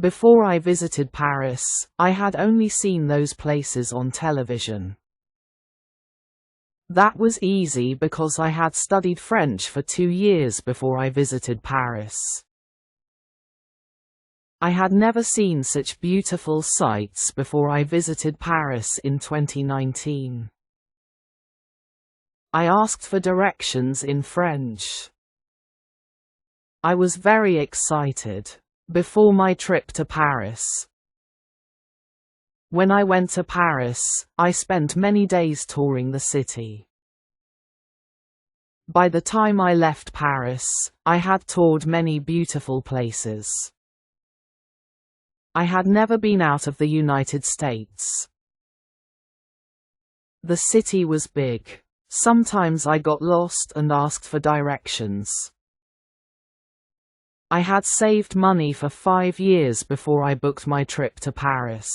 Before I visited Paris, I had only seen those places on television. That was easy because I had studied French for 2 years before I visited Paris. I had never seen such beautiful sights before I visited Paris in 2019. I asked for directions in French. I was very excited before my trip to Paris. When I went to Paris, I spent many days touring the city. By the time I left Paris, I had toured many beautiful places. I had never been out of the United States. The city was big. Sometimes I got lost and asked for directions. I had saved money for 5 years before I booked my trip to Paris.